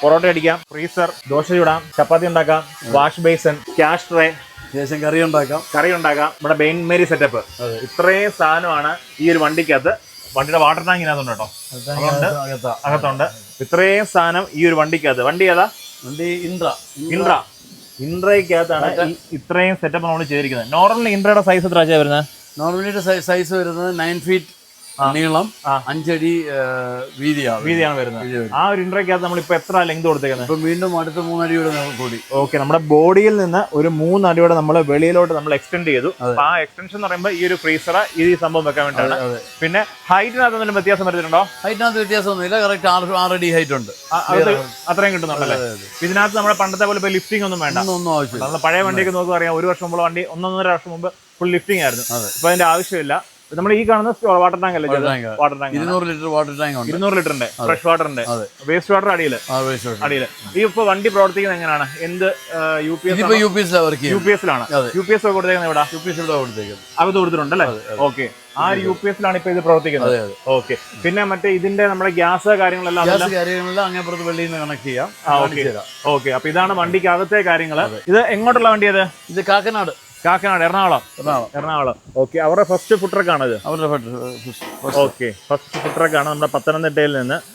പൊറോട്ട അടിക്കാം, ഫ്രീസർ, ദോശ ചൂടാം, ചപ്പാത്തി ഉണ്ടാക്കാം, wash basin, cash tray, ശേഷം കറി ഉണ്ടാക്കാം. നമ്മുടെ ബെയിൻ മേരി സെറ്റപ്പ്. ഇത്രയും സാധനമാണ് ഈ ഒരു വണ്ടിക്കകത്ത്. വണ്ടിയുടെ വാട്ടർ ടാങ്കിനകത്തുണ്ട് കേട്ടോ, അകത്തുണ്ട്. ഇത്രയും സാധനം ഈ ഒരു വണ്ടിക്കകത്ത്. വണ്ടി ഏതാ? വണ്ടി ഇൻട്രയ്ക്കകത്താണ് ഇത്രയും സെറ്റപ്പ് നമ്മൾ ചെയ്തിരിക്കുന്നത്. നോർമലി ഇൻട്രയുടെ സൈസ് എത്ര വരുന്നത്? നോർമലിയുടെ സൈസ് വരുന്നത് 9 ഫീറ്റ് നീളം, 5 അടി വീതിയാണ് വരുന്നത്. ആ ഒരു ഇൻട്രയ്ക്കകത്ത് നമ്മളിപ്പോ എത്ര ലെങ്ത് കൊടുത്തേക്കുന്നത്? ഇപ്പൊ വീണ്ടും അടുത്ത 3 അടിയുടെ കൂടി. ഓക്കെ, നമ്മുടെ ബോഡിയിൽ നിന്ന് ഒരു 3 അടിയോടെ നമ്മൾ വെളിയിലോട്ട് നമ്മൾ എക്സ്റ്റെൻഡ് ചെയ്തു. അപ്പൊ ആ എക്സ്റ്റൻഷൻ എന്ന് പറയുമ്പോൾ ഈ ഒരു ഫ്രീസർ ഈ സംഭവം വെക്കാൻ വേണ്ടിയാണ്. പിന്നെ ഹൈറ്റിനകത്ത് എന്തെങ്കിലും വ്യത്യാസം വരുന്നുണ്ടോ? ഹൈറ്റിനകത്ത് വ്യത്യാസമൊന്നുമില്ല, കറക്റ്റ് 6 അടി ഹൈറ്റ് ഉണ്ട്. അത്രയും കിട്ടുന്നുണ്ടല്ലേ? ഇതിനകത്ത് നമ്മുടെ പണ്ടത്തെ പോലെ ലിഫ്റ്റിംഗ് ഒന്നും വേണ്ട, ഒന്നും ആവശ്യമില്ല. നമ്മൾ പഴയ വണ്ടിയൊക്കെ നോക്കുക അറിയാം, 1 വർഷം മുമ്പ് വണ്ടി 1.5 വർഷം മുമ്പ് ഫുൾ ലിഫ്റ്റിംഗ് ആയിരുന്നു. ഇപ്പൊ അതിന്റെ ആവശ്യമില്ല. നമ്മൾ ഈ കാണുന്ന വാട്ടർ ടാങ്ക് അല്ലേ? Water tank 200 litre water tank ഉണ്ട്. 200 ലിറ്ററിന്റെ ഫ്രഷ് വാട്ടറിന്റെ വേസ്റ്റ് വാട്ടർ അടിയില്. ഈ ഇപ്പൊ വണ്ടി പ്രവർത്തിക്കുന്നത് എങ്ങനെയാണ്? എന്ത് UPS-ലാണ്? UPS കൊടുത്തേക്കുന്നത് എവിടെ? UPS ഇവിടെ കൊടുത്തേക്കുന്നത്, അകത്ത് കൊടുത്തിട്ടുണ്ടല്ലേ? ഓക്കെ, ആ ഒരു UPS-ലാണ് ഇപ്പൊ ഇത് പ്രവർത്തിക്കുന്നത്. ഓക്കെ, പിന്നെ മറ്റേ ഇതിന്റെ നമ്മുടെ ഗ്യാസ് കാര്യങ്ങളെല്ലാം അങ്ങേപ്പുറത്ത് വെളിയിൽ നിന്ന് കണക്ട് ചെയ്യാം. ഓക്കെ, അപ്പൊ ഇതാണ് വണ്ടിക്ക് അകത്തെ കാര്യങ്ങള്. ഇത് എങ്ങോട്ടുള്ള വണ്ടി? ഇത് കാക്കനാട്, എറണാകുളം. ഓക്കെ, അവരുടെ ഫസ്റ്റ് ഫുഡ് ട്രക്ക് ആണത്. അവരുടെ ഓക്കെ, ഫസ്റ്റ് ഫുഡ് ട്രക്ക് ആണ് നമ്മുടെ പത്തനംതിട്ടയിൽ നിന്ന്